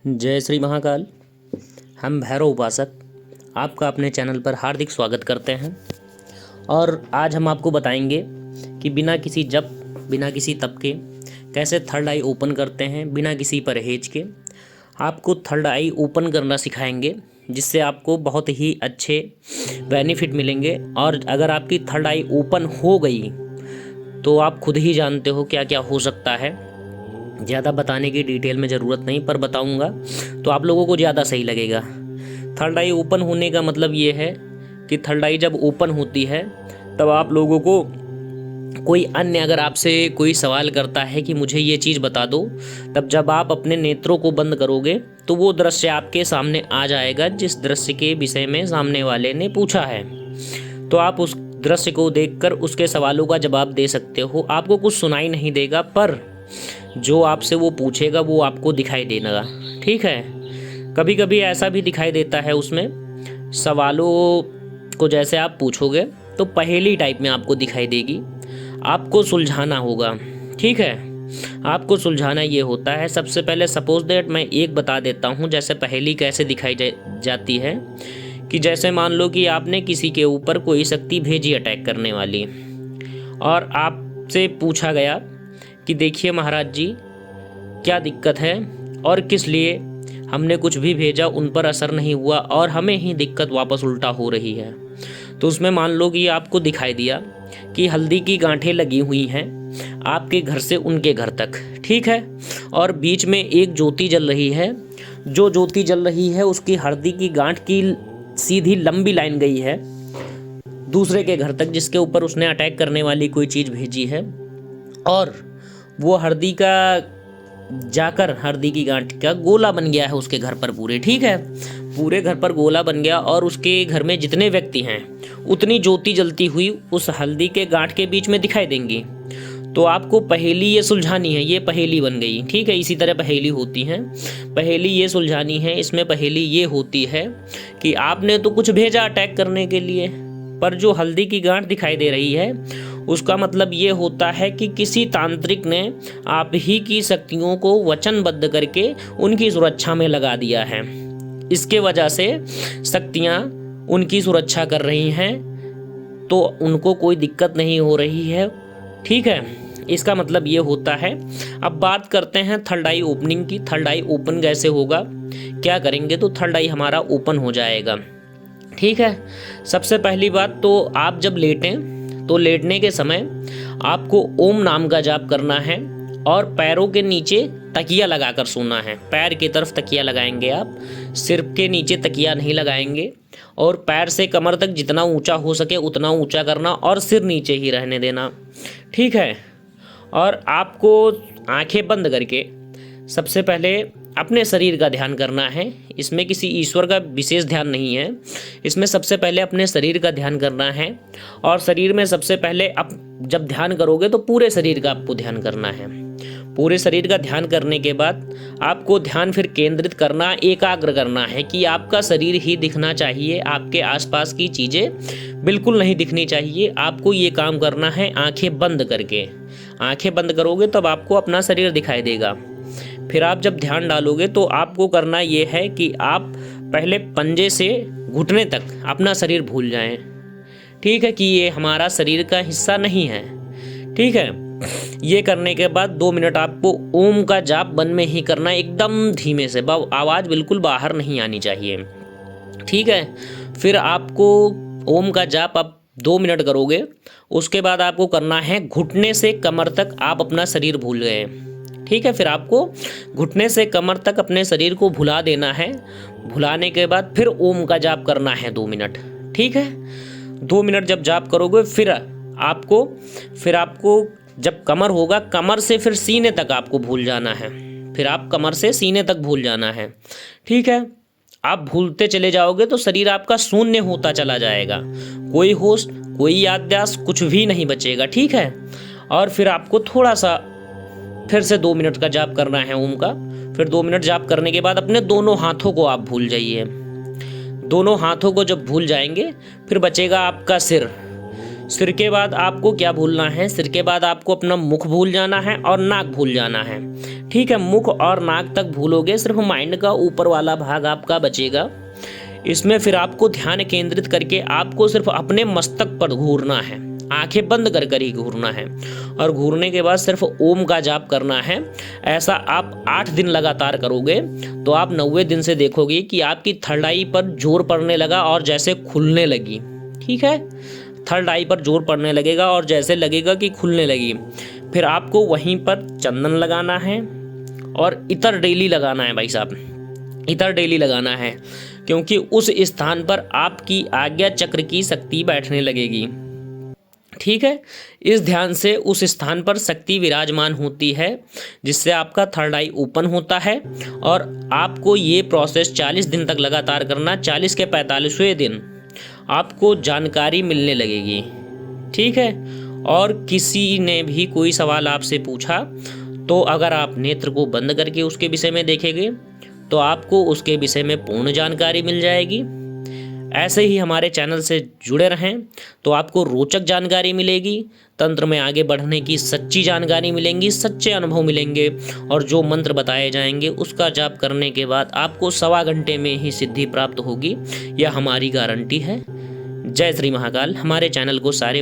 जय श्री महाकाल। हम भैरव उपासक आपका अपने चैनल पर हार्दिक स्वागत करते हैं। और आज हम आपको बताएंगे कि बिना किसी जप बिना किसी तप के कैसे थर्ड आई ओपन करते हैं। बिना किसी परहेज के आपको थर्ड आई ओपन करना सिखाएंगे, जिससे आपको बहुत ही अच्छे बेनिफिट मिलेंगे। और अगर आपकी थर्ड आई ओपन हो गई तो आप खुद ही जानते हो क्या क्या हो सकता है। ज़्यादा बताने की डिटेल में ज़रूरत नहीं, पर बताऊंगा तो आप लोगों को ज़्यादा सही लगेगा। थर्ड आई ओपन होने का मतलब ये है कि थर्ड आई जब ओपन होती है तब आप लोगों को कोई अन्य अगर आपसे कोई सवाल करता है कि मुझे ये चीज़ बता दो, तब जब आप अपने नेत्रों को बंद करोगे तो वो दृश्य आपके सामने आ जाएगा जिस दृश्य के विषय में सामने वाले ने पूछा है। तो आप उस दृश्य को देखकर उसके सवालों का जवाब दे सकते हो। आपको कुछ सुनाई नहीं देगा, पर जो आपसे वो पूछेगा वो आपको दिखाई देगा। ठीक है, कभी कभी ऐसा भी दिखाई देता है उसमें सवालों को जैसे आप पूछोगे तो पहेली टाइप में आपको दिखाई देगी। आपको सुलझाना होगा। ठीक है, आपको सुलझाना ये होता है। सबसे पहले सपोज दैट मैं एक बता देता हूँ जैसे पहेली कैसे दिखाई जाती है। कि जैसे मान लो कि आपने किसी के ऊपर कोई शक्ति भेजी अटैक करने वाली, और आपसे पूछा गया कि देखिए महाराज जी क्या दिक्कत है और किस लिए हमने कुछ भी भेजा उन पर असर नहीं हुआ और हमें ही दिक्कत वापस उल्टा हो रही है। तो उसमें मान लो कि आपको दिखाई दिया कि हल्दी की गांठें लगी हुई हैं आपके घर से उनके घर तक। ठीक है, और बीच में एक ज्योति जल रही है। जो ज्योति जल रही है उसकी हल्दी की गांठ की सीधी लंबी लाइन गई है दूसरे के घर तक जिसके ऊपर उसने अटैक करने वाली कोई चीज़ भेजी है। और वो हल्दी का जाकर हल्दी की गांठ का गोला बन गया है उसके घर पर पूरे। ठीक है, पूरे घर पर गोला बन गया और उसके घर में जितने व्यक्ति हैं उतनी ज्योति जलती हुई उस हल्दी के गांठ के बीच में दिखाई देंगी। तो आपको पहेली ये सुलझानी है। ये पहेली बन गई। ठीक है, इसी तरह पहेली होती हैं। पहेली ये सुलझानी है। इसमें पहेली ये होती है कि आपने तो कुछ भेजा अटैक करने के लिए, पर जो हल्दी की गांठ दिखाई दे रही है उसका मतलब ये होता है कि किसी तांत्रिक ने आप ही की शक्तियों को वचनबद्ध करके उनकी सुरक्षा में लगा दिया है। इसके वजह से शक्तियाँ उनकी सुरक्षा कर रही हैं, तो उनको कोई दिक्कत नहीं हो रही है। ठीक है, इसका मतलब ये होता है। अब बात करते हैं थर्ड आई ओपनिंग की। थर्ड आई ओपन कैसे होगा, क्या करेंगे तो थर्ड आई हमारा ओपन हो जाएगा। ठीक है, सबसे पहली बात तो आप जब लेटें तो लेटने के समय आपको ओम नाम का जाप करना है और पैरों के नीचे तकिया लगाकर सोना है। पैर की तरफ तकिया लगाएंगे आप, सिर के नीचे तकिया नहीं लगाएंगे। और पैर से कमर तक जितना ऊंचा हो सके उतना ऊंचा करना और सिर नीचे ही रहने देना। ठीक है, और आपको आंखें बंद करके सबसे पहले अपने शरीर का ध्यान करना है। इसमें किसी ईश्वर का विशेष ध्यान नहीं है, इसमें सबसे पहले अपने शरीर का ध्यान करना है। और शरीर में सबसे पहले आप जब ध्यान करोगे तो पूरे शरीर का आपको ध्यान करना है। पूरे शरीर का ध्यान करने के बाद आपको ध्यान फिर केंद्रित करना, एकाग्र करना है कि आपका शरीर ही दिखना चाहिए, आपके आसपास की चीज़ें बिल्कुल नहीं दिखनी चाहिए। आपको ये काम करना है आंखें बंद करके। आंखें बंद करोगे तब आपको अपना शरीर दिखाई देगा। फिर आप जब ध्यान डालोगे तो आपको करना ये है कि आप पहले पंजे से घुटने तक अपना शरीर भूल जाएं। ठीक है, कि ये हमारा शरीर का हिस्सा नहीं है। ठीक है, ये करने के बाद 2 मिनट आपको ओम का जाप मन में ही करना है, एकदम धीमे से। आवाज़ बिल्कुल बाहर नहीं आनी चाहिए। ठीक है, फिर आपको ओम का जाप आप 2 मिनट करोगे। उसके बाद आपको करना है घुटने से कमर तक आप अपना शरीर भूल गए। ठीक है, फिर आपको घुटने से कमर तक अपने शरीर को भुला देना है। भुलाने के बाद फिर ओम का जाप करना है 2 मिनट। ठीक है, 2 मिनट जब जाप करोगे फिर आपको जब कमर होगा, कमर से फिर सीने तक आपको भूल जाना है। फिर आप कमर से सीने तक भूल जाना है। ठीक है, आप भूलते चले जाओगे तो शरीर आपका शून्य होता चला जाएगा। कोई होश, कोई याददाश्त, कुछ भी नहीं बचेगा। ठीक है, और फिर आपको थोड़ा सा फिर से 2 मिनट का जाप करना है ओम का। फिर 2 मिनट जाप करने के बाद अपने दोनों हाथों को आप भूल जाइए। दोनों हाथों को जब भूल जाएंगे फिर बचेगा आपका सिर। सिर के बाद आपको क्या भूलना है, सिर के बाद आपको अपना मुख भूल जाना है और नाक भूल जाना है। ठीक है, मुख और नाक तक भूलोगे, सिर्फ माइंड का ऊपर वाला भाग आपका बचेगा। इसमें फिर आपको ध्यान केंद्रित करके आपको सिर्फ अपने मस्तक पर घूरना है, आंखें बंद कर कर ही घूरना है। और घूरने के बाद सिर्फ ओम का जाप करना है। ऐसा आप 8 दिन लगातार करोगे तो आप 90वें दिन से देखोगे कि आपकी थर्ड आई पर जोर पड़ने लगा और जैसे खुलने लगी। ठीक है, थर्ड आई पर जोर पड़ने लगेगा और जैसे लगेगा कि खुलने लगी। फिर आपको वहीं पर चंदन लगाना है और इतर डेली लगाना है। भाई साहब, इतर डेली लगाना है, क्योंकि उस स्थान पर आपकी आज्ञा चक्र की शक्ति बैठने लगेगी। ठीक है, इस ध्यान से उस स्थान पर शक्ति विराजमान होती है, जिससे आपका थर्ड आई ओपन होता है। और आपको ये प्रोसेस 40 दिन तक लगातार करना। 40 के 45वें दिन आपको जानकारी मिलने लगेगी। ठीक है, और किसी ने भी कोई सवाल आपसे पूछा तो अगर आप नेत्र को बंद करके उसके विषय में देखेंगे तो आपको उसके विषय में पूर्ण जानकारी मिल जाएगी। ऐसे ही हमारे चैनल से जुड़े रहें तो आपको रोचक जानकारी मिलेगी, तंत्र में आगे बढ़ने की सच्ची जानकारी मिलेंगी, सच्चे अनुभव मिलेंगे। और जो मंत्र बताए जाएंगे उसका जाप करने के बाद आपको 1.25 घंटे में ही सिद्धि प्राप्त होगी, यह हमारी गारंटी है। जय श्री महाकाल। हमारे चैनल को सारे